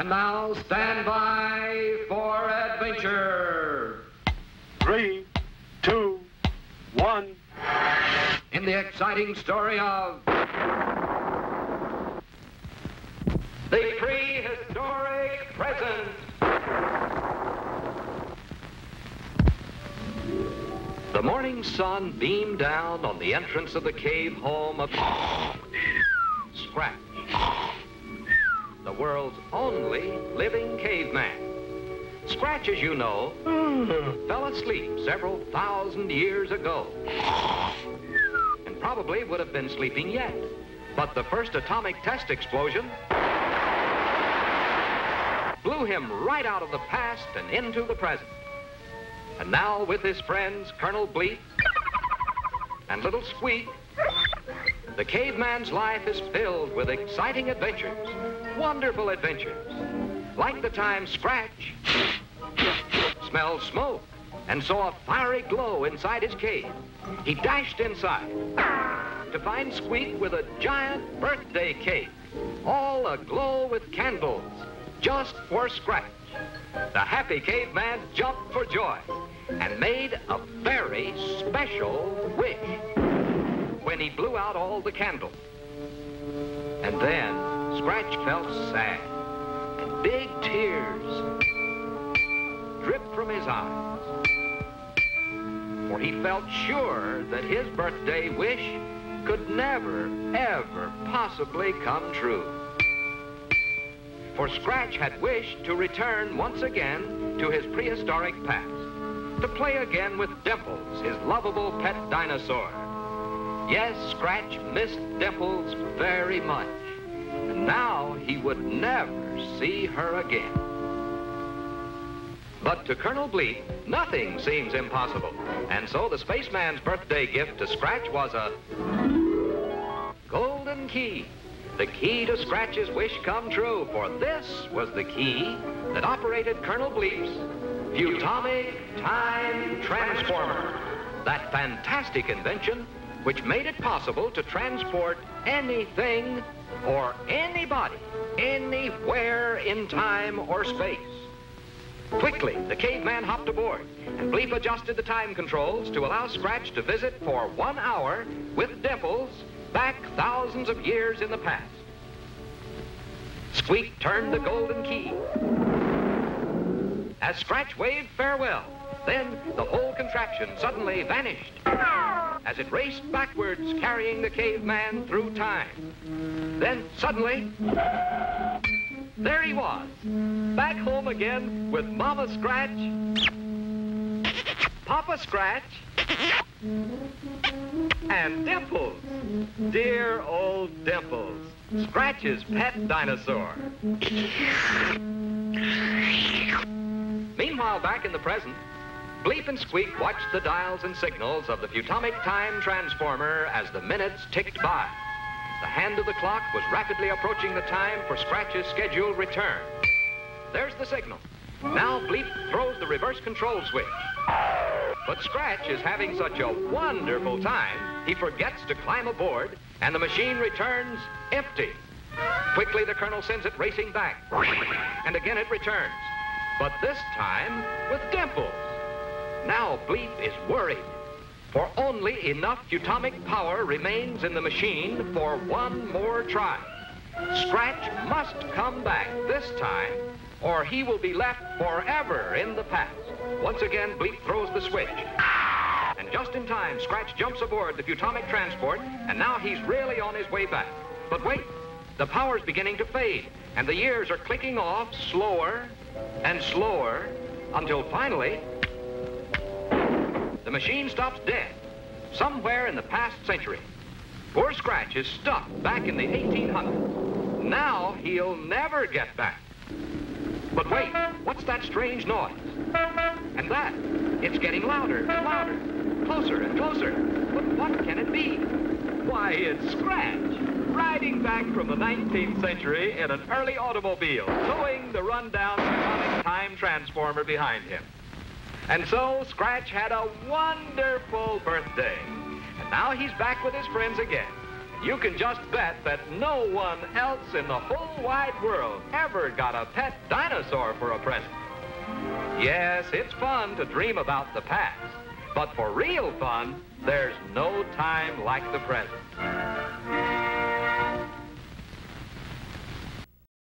And now stand by for adventure. 3, 2, 1. In the exciting story of the Prehistoric Present. The morning sun beamed down on the entrance of the cave home of Scratch, the world's only living caveman. Scratch, as you know, fell asleep several thousand years ago, and probably would have been sleeping yet. But the first atomic test explosion blew him right out of the past and into the present. And now, with his friends, Colonel Bleep and little Squeek, the caveman's life is filled with exciting adventures, wonderful adventures, like the time Scratch smelled smoke and saw a fiery glow inside his cave. He dashed inside to find Squeek with a giant birthday cake, all aglow with candles, just for Scratch. The happy caveman jumped for joy and made a very special wish when he blew out all the candles. And then Scratch felt sad, and big tears dripped from his eyes, for he felt sure that his birthday wish could never, ever possibly come true. For Scratch had wished to return once again to his prehistoric past, to play again with Dimples, his lovable pet dinosaur. Yes, Scratch missed Dimples very much, and now he would never see her again. But to Colonel Bleep, nothing seems impossible, and so the spaceman's birthday gift to Scratch was a golden key. The key to Scratch's wish come true, for this was the key that operated Colonel Bleep's Futomic Time Transformer, that fantastic invention which made it possible to transport anything or anybody anywhere in time or space. Quickly, the caveman hopped aboard, and Bleep adjusted the time controls to allow Scratch to visit for 1 hour with Dimples back thousands of years in the past. Squeak turned the golden key as Scratch waved farewell. Then the whole contraption suddenly vanished as it raced backwards, carrying the caveman through time. Then suddenly, there he was, back home again with Mama Scratch, Papa Scratch, and Dimples, dear old Dimples, Scratch's pet dinosaur. Meanwhile, back in the present, Bleep and Squeak watched the dials and signals of the Futomic Time Transformer as the minutes ticked by. The hand of the clock was rapidly approaching the time for Scratch's scheduled return. There's the signal. Now Bleep throws the reverse control switch. But Scratch is having such a wonderful time, he forgets to climb aboard, and the machine returns empty. Quickly, the Colonel sends it racing back, and again it returns, but this time with Dimples. Now Bleep is worried, for only enough Futomic power remains in the machine for one more try. Scratch must come back this time, or he will be left forever in the past. Once again, Bleep throws the switch. And just in time, Scratch jumps aboard the Futomic transport, and now he's really on his way back. But wait, the power's beginning to fade, and the years are clicking off slower and slower, until finally, the machine stops dead, somewhere in the past century. Poor Scratch is stuck back in the 1800s. Now he'll never get back. But wait, what's that strange noise? And that, it's getting louder and louder, closer and closer. But what can it be? Why, it's Scratch, riding back from the 19th century in an early automobile, towing the rundown Futomic Time Transformer behind him. And so Scratch had a wonderful birthday. And now he's back with his friends again. you can just bet that no one else in the whole wide world ever got a pet dinosaur for a present. Yes, it's fun to dream about the past, but for real fun, there's no time like the present.